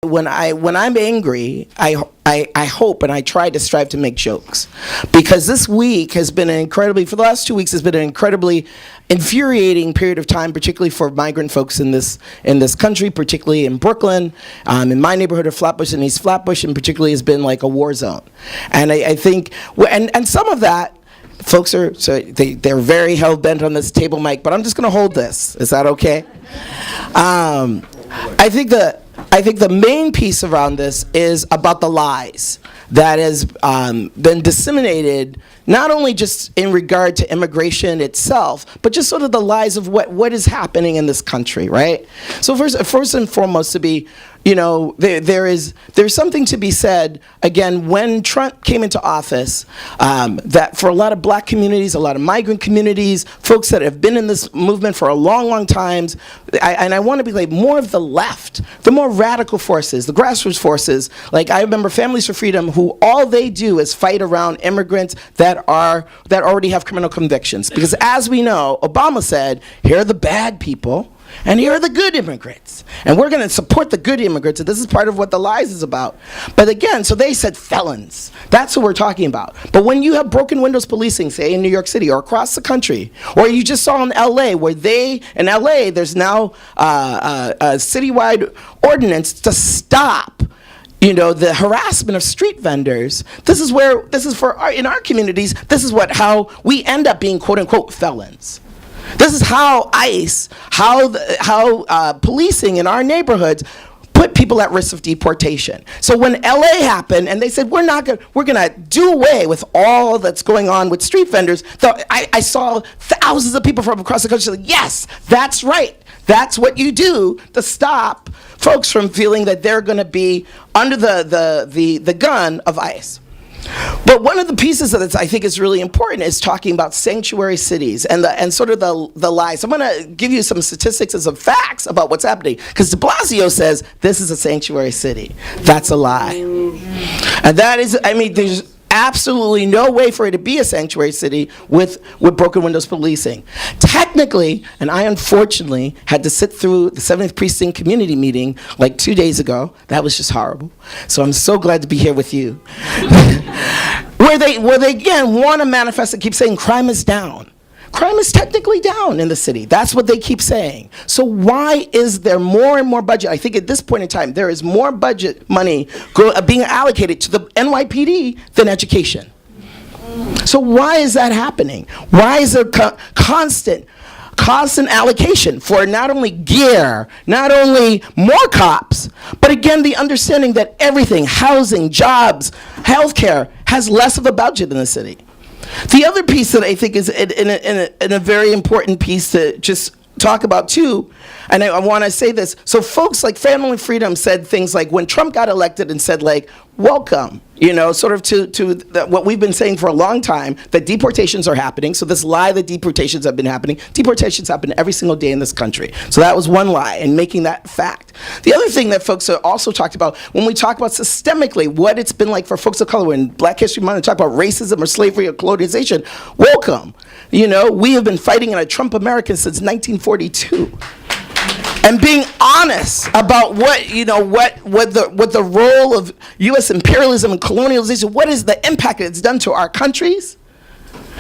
I'm angry, I hope and I try to strive to make jokes, because this week has been for the last 2 weeks has been an incredibly infuriating period of time, particularly for migrant folks in this country, particularly in Brooklyn, in my neighborhood of Flatbush and East Flatbush, and particularly has been like a war zone. And I think, and some of that, folks they're very hell-bent on this table mic, but I'm just going to hold this. Is that okay? I think the main piece around this is about the lies that has been disseminated, not only just in regard to immigration itself, but just sort of the lies of what is happening in this country, right? So first and foremost, to be, there's something to be said, again, when Trump came into office, that for a lot of black communities, a lot of migrant communities, folks that have been in this movement for a long, long time, and I want to be like more of the left, the more radical forces, the grassroots forces, like I remember Families for Freedom, who all they do is fight around immigrants that already have criminal convictions. Because as we know, Obama said, here are the bad people, and here are the good immigrants. And we're going to support the good immigrants. And this is part of what the lies is about. But again, so they said felons. That's what we're talking about. But when you have broken windows policing, say in New York City or across the country, or you just saw in LA, where in LA, there's now a citywide ordinance to stop the harassment of street vendors. In our communities, this is how we end up being quote unquote felons. This is how ICE, how policing in our neighborhoods put people at risk of deportation. So when LA happened and they said, we're gonna do away with all that's going on with street vendors, I saw thousands of people from across the country say, yes, that's right. That's what you do to stop folks from feeling that they're gonna be under the gun of ICE. But one of the pieces that I think is really important is talking about sanctuary cities and sort of the lies. I'm going to give you some statistics and some facts about what's happening, because de Blasio says this is a sanctuary city. That's a lie. And that is, there's absolutely no way for it to be a sanctuary city with broken windows policing. Technically, and I unfortunately had to sit through the 7th Precinct community meeting like 2 days ago. That was just horrible. So I'm so glad to be here with you. where they again want to manifest and keep saying crime is down. Crime is technically down in the city. That's what they keep saying. So why is there more and more budget? I think at this point in time, there is more budget money being allocated to the NYPD than education. So why is that happening? Why is there constant allocation for not only gear, not only more cops, but again, the understanding that everything, housing, jobs, healthcare, has less of a budget in the city? The other piece that I think is in a very important piece to just talk about too, and I want to say this. So folks like Family Freedom said things like, when Trump got elected and said like, welcome, sort of to what we've been saying for a long time, that deportations are happening. So this lie that deportations have been happening, deportations happen every single day in this country. So that was one lie, and making that fact. The other thing that folks also talked about, when we talk about systemically what it's been like for folks of color in Black History Month, and talk about racism or slavery or colonization, welcome. We have been fighting in a Trump America since 1942. And being honest about what the role of U.S. imperialism and colonialization, what is the impact it's done to our countries,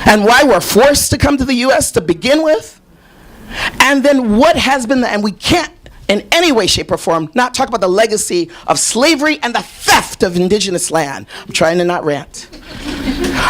and why we're forced to come to the U.S. to begin with, and then what has been and we can't in any way, shape, or form not talk about the legacy of slavery and the theft of indigenous land. I'm trying to not rant.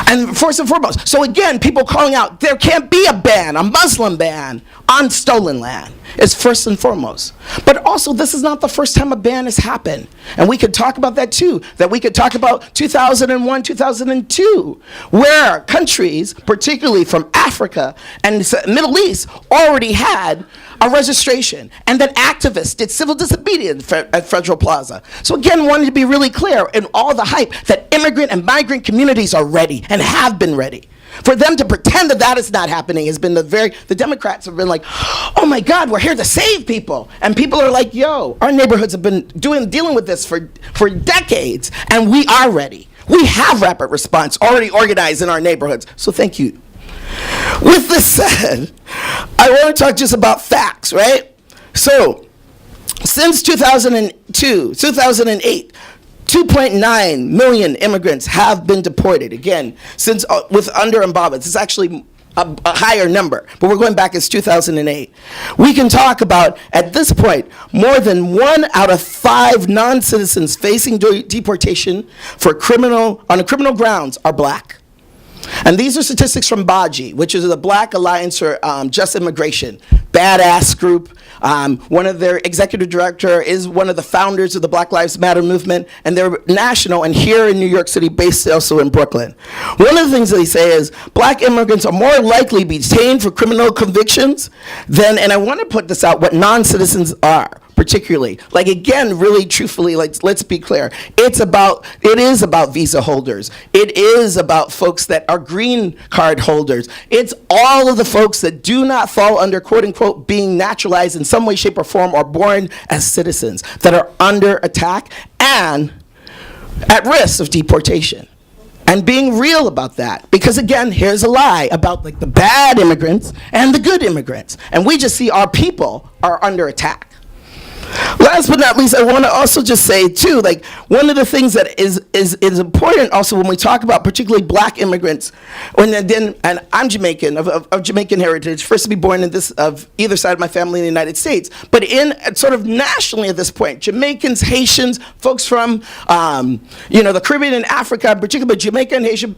And first and foremost, so again, people calling out, there can't be a ban, a Muslim ban on stolen land, is first and foremost. But also, this is not the first time a ban has happened. And we could talk about that too, that we could talk about 2001, 2002, where countries, particularly from Africa and the Middle East, already had a registration, and then activists did civil disobedience at Federal Plaza. So again, wanted to be really clear in all the hype that immigrant and migrant communities are ready and have been ready. For them to pretend that that is not happening has been the Democrats have been like, oh my God, we're here to save people. And people are like, yo, our neighborhoods have been dealing with this for decades, and we are ready. We have rapid response already organized in our neighborhoods. So thank you. With this said, I want to talk just about facts, right? So Since 2008, 2.9 million immigrants have been deported. Again, since with under embargoes, it's actually a higher number, but we're going back as 2008. We can talk about, at this point, more than 1 out of 5 non-citizens facing deportation on criminal grounds are black. And these are statistics from BAJI, which is the Black Alliance for Just Immigration, badass group. One of their executive director is one of the founders of the Black Lives Matter movement, and they're national and here in New York City, based also in Brooklyn. One of the things they say is black immigrants are more likely to be detained for criminal convictions than, and I want to put this out, what non-citizens are. Particularly, like, again, really truthfully, like, let's be clear. It is about visa holders. It is about folks that are green card holders. It's all of the folks that do not fall under, quote unquote, being naturalized in some way, shape, or form, or born as citizens that are under attack and at risk of deportation. And being real about that, because again, here's a lie about like the bad immigrants and the good immigrants. And we just see our people are under attack. Last but not least, I want to also just say too, like, one of the things that is important also when we talk about particularly black immigrants, and I'm Jamaican, of Jamaican heritage, first to be born in this, of either side of my family in the United States, but in sort of nationally at this point, Jamaicans, Haitians, folks from, the Caribbean and Africa, particularly Jamaican, Haitian,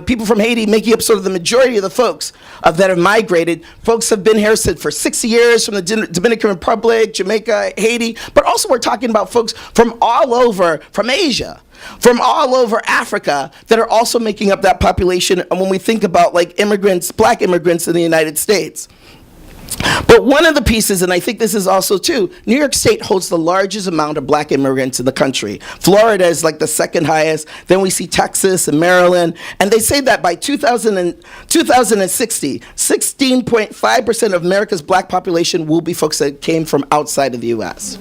people from Haiti making up sort of the majority of the folks that have migrated. Folks have been here for 60 years from the Dominican Republic, Jamaica, Haiti, but also we're talking about folks from all over, from Asia, from all over Africa, that are also making up that population. And when we think about like immigrants, black immigrants in the United States. But one of the pieces, and I think this is also too, New York State holds the largest amount of black immigrants in the country. Florida is like the second highest. Then we see Texas and Maryland. And they say that by 2060, 16.5% of America's black population will be folks that came from outside of the U.S.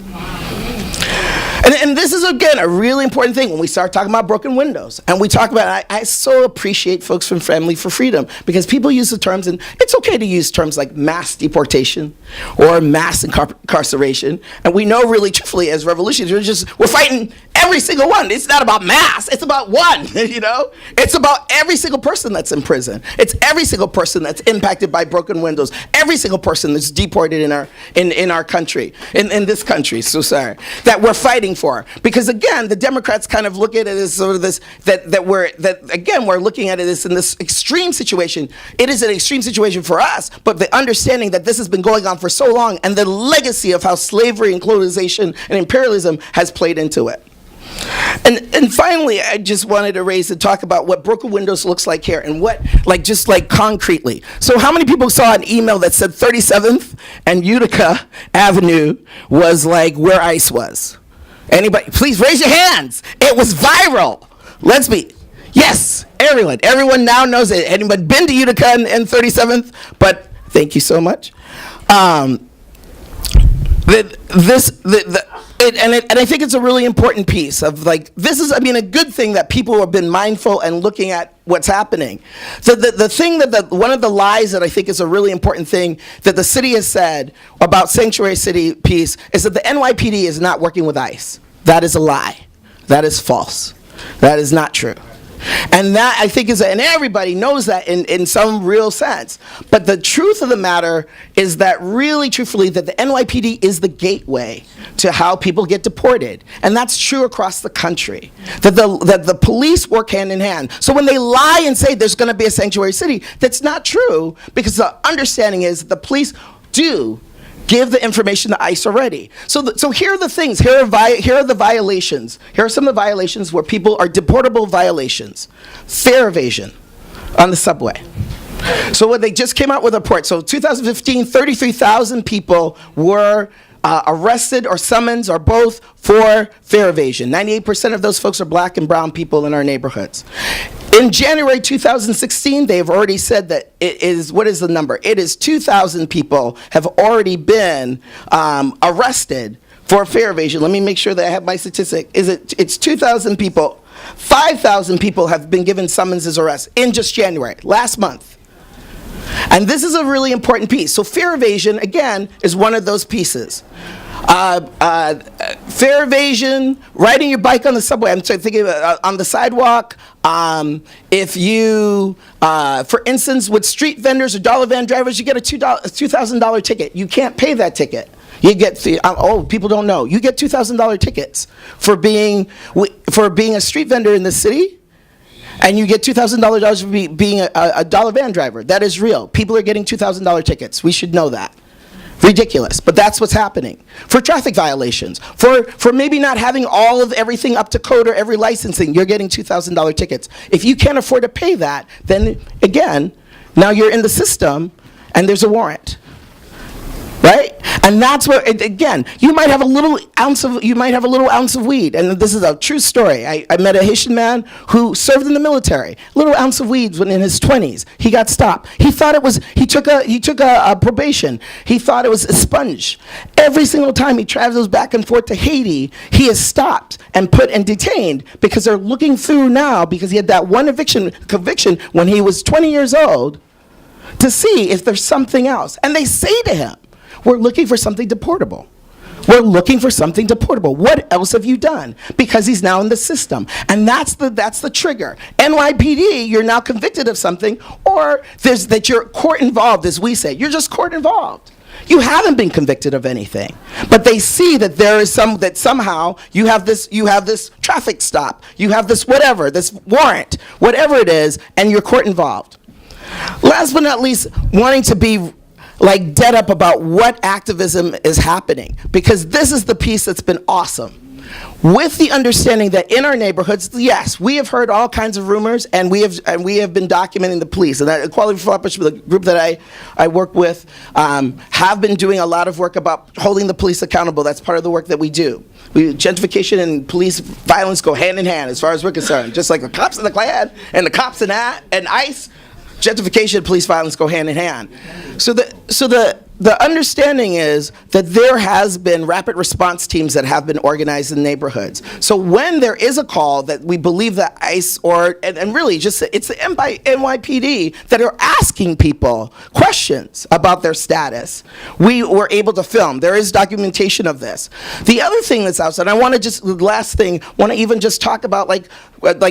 And this is, again, a really important thing when we start talking about broken windows. And we talk about, I so appreciate folks from Family for Freedom, because people use the terms, and it's okay to use terms like mass deportation or mass incarceration. And we know really truthfully as revolutionists, we're fighting every single one. It's not about mass, it's about one, It's about every single person that's in prison. It's every single person that's impacted by broken windows. Every single person that's deported in our country, in this country, so sorry, that we're fighting for. Because again, the Democrats kind of look at it as sort of this, we're looking at it as in this extreme situation. It is an extreme situation for us, but the understanding that this has been going on for so long, and the legacy of how slavery and colonization and imperialism has played into it. And finally, I just wanted to raise and talk about what broken windows looks like here, and what, like, just like concretely. So how many people saw an email that said 37th and Utica Avenue was like where ICE was? Anybody? Please raise your hands. It was viral. Yes, everyone now knows it. Anybody been to Utica and 37th? But thank you so much. And I think it's a really important piece of, like, this is, a good thing that people have been mindful and looking at what's happening. So the thing one of the lies that I think is a really important thing that the city has said about Sanctuary City piece is that the NYPD is not working with ICE. That is a lie. That is false. That is not true. And that, I think, and everybody knows that in some real sense. But the truth of the matter is that, really truthfully, that the NYPD is the gateway to how people get deported. And that's true across the country. That the police work hand in hand. So when they lie and say there's going to be a sanctuary city, that's not true, because the understanding is that the police do give the information to ICE already. So here are the things. Here are the violations. Here are some of the violations where people are deportable violations. Fare evasion on the subway. So what they just came out with a report. So 2015, 33,000 people were arrested or summoned or both for fare evasion. 98% of those folks are black and brown people in our neighborhoods. In January 2016, they've already said that it is, what is the number? It is 2,000 people have already been arrested for fare evasion. Let me make sure that I have my statistic. It's 2,000 people. 5,000 people have been given summonses arrests in just January, last month. And this is a really important piece. So fare evasion, again, is one of those pieces. Fare evasion, riding your bike on the subway. I'm thinking on the sidewalk. If you, for instance, with street vendors or dollar van drivers, you get a $2,000 ticket. You can't pay that ticket. You get people don't know. You get $2,000 tickets for being a street vendor in the city, and you get $2,000 for being a dollar van driver. That is real. People are getting $2,000 tickets. We should know that. Ridiculous, but that's what's happening. For traffic violations, for maybe not having all of everything up to code or every licensing, you're getting $2,000 tickets. If you can't afford to pay that, then again, now you're in the system and there's a warrant. Right? And that's where, again, you might have a little ounce of weed. And this is a true story. I met a Haitian man who served in the military. Little ounce of weed when in his 20s. He got stopped. He thought it was, he took a probation. He thought it was a sponge. Every single time he travels back and forth to Haiti, he is stopped and put and detained because they're looking through now, because he had that one conviction when he was 20 years old, to see if there's something else. And they say to him, we're looking for something deportable. We're looking for something deportable. What else have you done? Because he's now in the system. And that's the trigger. NYPD, you're now convicted of something, or that you're court involved, as we say. You're just court involved. You haven't been convicted of anything. But they see that there is that somehow you have this traffic stop, you have this whatever, this warrant, whatever it is, and you're court involved. Last but not least, wanting to be like dead up about what activism is happening, because this is the piece that's been awesome. With the understanding that in our neighborhoods, yes, we have heard all kinds of rumors, and we have been documenting the police. And that Equality for Floppish, the group that I work with, have been doing a lot of work about holding the police accountable. That's part of the work that we do. Gentrification and police violence go hand in hand, as far as we're concerned. Just like the cops in the Klan and the cops in ICE. Gentrification and police violence go hand in hand. So the understanding is that there has been rapid response teams that have been organized in neighborhoods. So when there is a call that we believe that ICE and really just it's the NYPD that are asking people questions about their status, we were able to film. There is documentation of this. The other thing that's outside, I want to just, the last thing, want to even just talk about like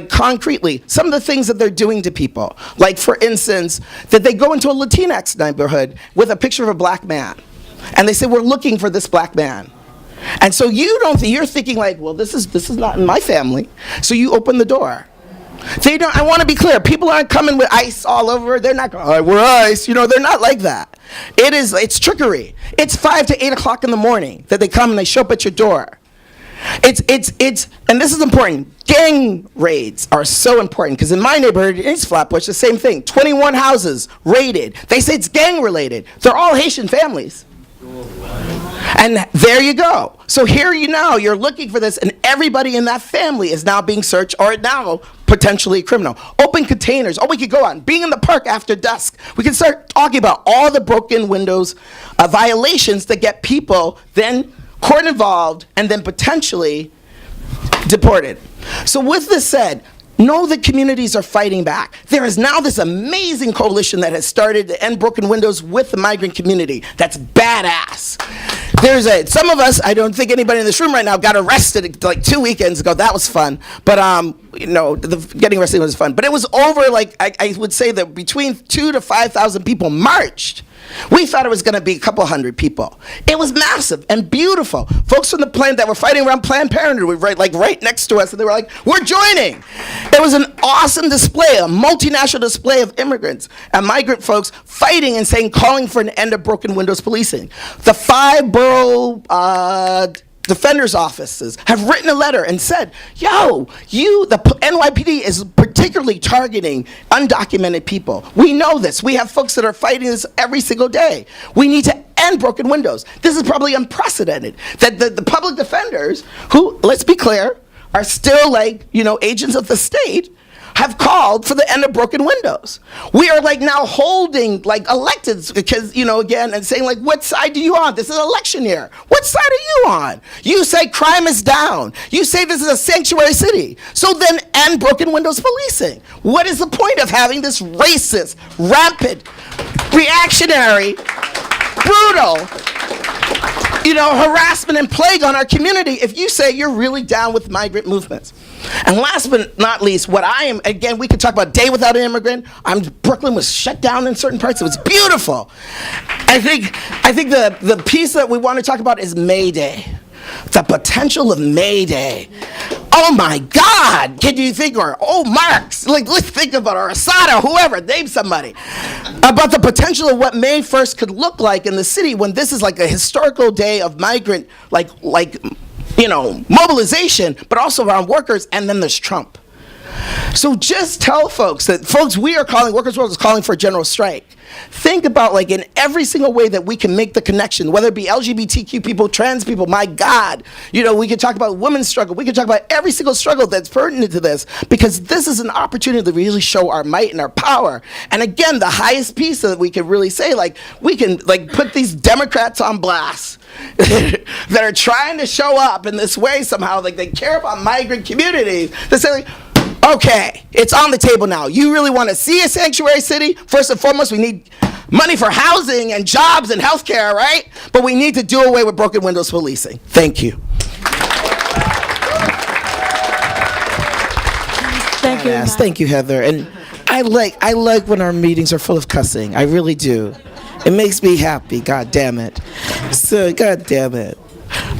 concretely some of the things that they're doing to people. Like, for instance, that they go into a Latinx neighborhood with a picture of a black man, and they say, we're looking for this black man. And so you're thinking like, well, this is not in my family. So you open the door. I want to be clear, people aren't coming with ICE all over. They're not going, oh, we're ICE. They're not like that. It's trickery. It's 5 to 8 o'clock in the morning that they come and they show up at your door. And this is important. Gang raids are so important, because in my neighborhood, in East Flatbush, the same thing. 21 houses raided. They say it's gang related. They're all Haitian families. And there you go. So here you're looking for this, and everybody in that family is now being searched, or now potentially a criminal. Open containers. Oh, we could go on. Being in the park after dusk. We can start talking about all the broken windows, violations that get people then court involved, and then potentially deported. So with this said, know that communities are fighting back. There is now this amazing coalition that has started to end broken windows with the migrant community. That's badass. Some of us, I don't think anybody in this room right now got arrested like 2 weekends ago. That was fun. But getting arrested was fun. But it was over, like, I would say that between 2,000 to 5,000 people marched. We thought it was going to be a couple hundred people. It was massive and beautiful. Folks from the plant that were fighting around Planned Parenthood were right next to us, and they were like, we're joining. It was an awesome display, a multinational display of immigrants and migrant folks fighting and calling for an end of broken windows policing. The 5 borough defender's offices have written a letter and said, the NYPD is particularly targeting undocumented people. We know this. We have folks that are fighting this every single day. We need to end broken windows. This is probably unprecedented. That the public defenders, who, let's be clear, are still agents of the state, have called for the end of broken windows. We are now holding electeds, because again, and saying what side are you on? This is an election year. What side are you on? You say crime is down. You say this is a sanctuary city. So then end broken windows policing. What is the point of having this racist, rampant, reactionary, brutal harassment and plague on our community if you say you're really down with migrant movements. And last but not least, what I am, again, we could talk about Day Without an Immigrant. Brooklyn was shut down in certain parts. It was beautiful. I think the piece that we want to talk about is May Day. The potential of May Day. Oh my God, can you think, or Marx, let's think about, or Asada, whoever, name somebody, about the potential of what May 1st could look like in the city when this is like a historical day of migrant, mobilization, but also around workers, and then there's Trump. So just tell folks that, Workers' World is calling for a general strike. Think about, in every single way that we can make the connection, whether it be LGBTQ people, trans people, my God. We could talk about women's struggle. We could talk about every single struggle that's pertinent to this, because this is an opportunity to really show our might and our power. And again, the highest piece that we could really say, we can, put these Democrats on blast that are trying to show up in this way somehow, they care about migrant communities. They say, okay, it's on the table now. You really want to see a sanctuary city? First and foremost, we need money for housing and jobs and healthcare, right? But we need to do away with broken windows policing. Thank you. Thank you. Yes, thank you, Heather. And I like when our meetings are full of cussing. I really do. It makes me happy. God damn it. So, God damn it.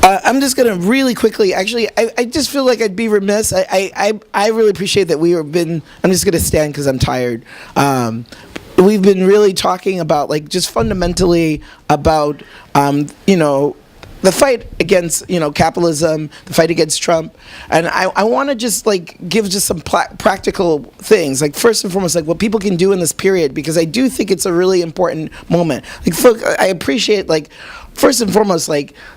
I'm just going to really quickly, actually, I just feel like I'd be remiss. I really appreciate that I'm just going to stand because I'm tired. We've been really talking about, just fundamentally about, the fight against, capitalism, the fight against Trump. And I want to just, give just some practical things. First and foremost, what people can do in this period, because I do think it's a really important moment. I appreciate, first and foremost,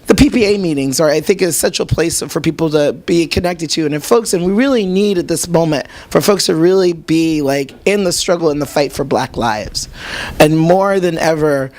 the PPA meetings are, I think, an essential place for people to be connected to. And we really need at this moment for folks to really be in the struggle and the fight for Black lives. And more than ever,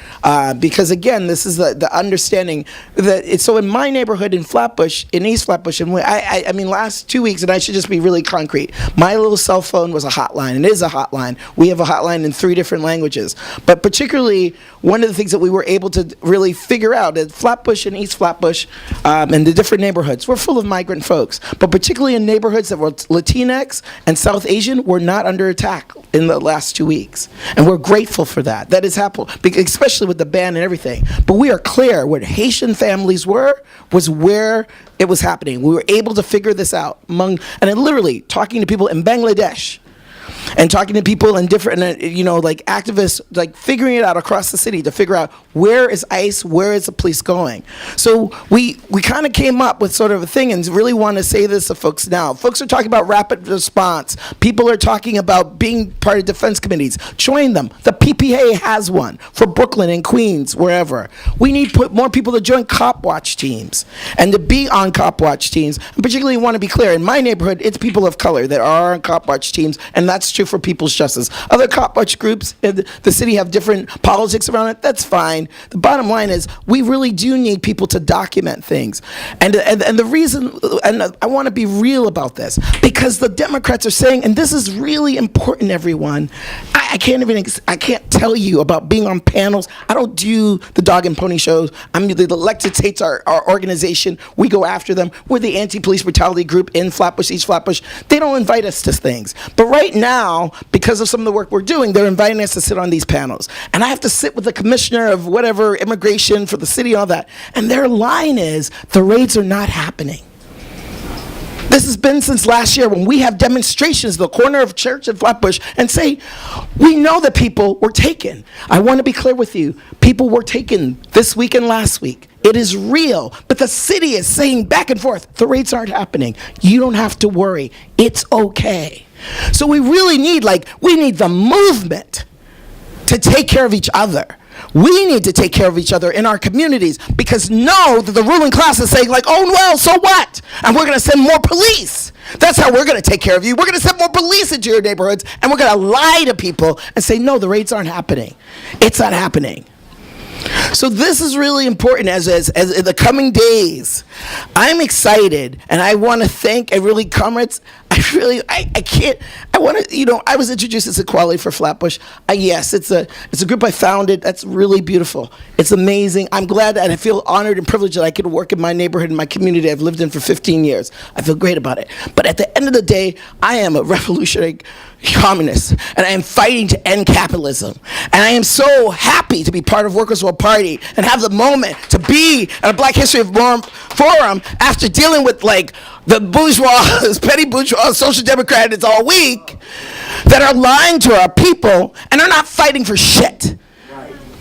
because again, this is the understanding that so in my neighborhood in Flatbush, in East Flatbush, and I mean, last 2 weeks, and I should just be really concrete, my little cell phone was a hotline, and it is a hotline. We have a hotline in 3 different languages. But particularly, one of the things that we were able to really figure out is Flatbush and East Flatbush and the different neighborhoods were full of migrant folks. But particularly in neighborhoods that were Latinx and South Asian were not under attack in the last 2 weeks. And we're grateful for that. That has happened, especially with the ban and everything. But we are clear where Haitian families was where it was happening. We were able to figure this out and then literally talking to people in Bangladesh and talking to people in different, activists, figuring it out across the city to figure out where is ICE, where is the police going. So we kind of came up with sort of a thing and really want to say this to folks now. Folks are talking about rapid response. People are talking about being part of defense committees. Join them. The PPA has one for Brooklyn and Queens, wherever. We need more people to join cop watch teams and to be on cop watch teams. And particularly want to be clear, in my neighborhood, it's people of color that are on cop watch teams, and that's true for People's Justice. Other cop watch groups in the city have different politics around it. That's fine. The bottom line is we really do need people to document things. And the reason, and I want to be real about this, because the Democrats are saying, and this is really important, everyone, I can't tell you about being on panels. I don't do the dog and pony shows. The elected states are our organization. We go after them. We're the anti-police brutality group in Flatbush, East Flatbush. They don't invite us to things. But right now, because of some of the work we're doing, they're inviting us to sit on these panels. And I have to sit with the commissioner of whatever, immigration for the city and all that. And their line is, the raids are not happening. This has been since last year when we have demonstrations at the corner of Church and Flatbush and say, we know that people were taken. I want to be clear with you. People were taken this week and last week. It is real. But the city is saying back and forth, the raids aren't happening. You don't have to worry. It's okay. So we really need, we need the movement to take care of each other. We need to take care of each other in our communities, because know that the ruling class is saying, oh, well, so what? And we're going to send more police. That's how we're going to take care of you. We're going to send more police into your neighborhoods, and we're going to lie to people and say, no, the raids aren't happening. It's not happening. So this is really important as in the coming days. I'm excited, and I want to thank, comrades, I want want to, I was introduced as Equality for Flatbush. Yes, it's a group I founded. That's really beautiful. It's amazing. I'm glad that I feel honored and privileged that I could work in my neighborhood, in my community I've lived in for 15 years. I feel great about it. But at the end of the day, I am a revolutionary communist, and I am fighting to end capitalism. And I am so happy to be part of Workers' World Party and have the moment to be at a Black History Forum after dealing with like the bourgeois, petty bourgeois, social democrats all week that are lying to our people and are not fighting for shit.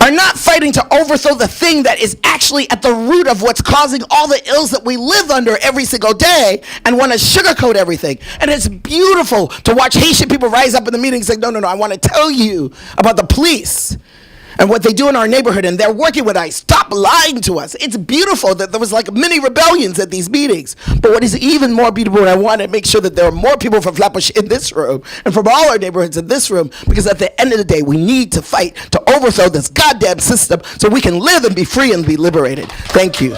Are not fighting to overthrow the thing that is actually at the root of what's causing all the ills that we live under every single day, and want to sugarcoat everything. And it's beautiful to watch Haitian people rise up in the meeting and say, no, I want to tell you about the police and what they do in our neighborhood, and they're working with ICE. Stop lying to us. It's beautiful that there was like mini rebellions at these meetings. But what is even more beautiful, and I want to make sure that there are more people from Flatbush in this room and from all our neighborhoods in this room, because at the end of the day, we need to fight to overthrow this goddamn system so we can live and be free and be liberated. Thank you.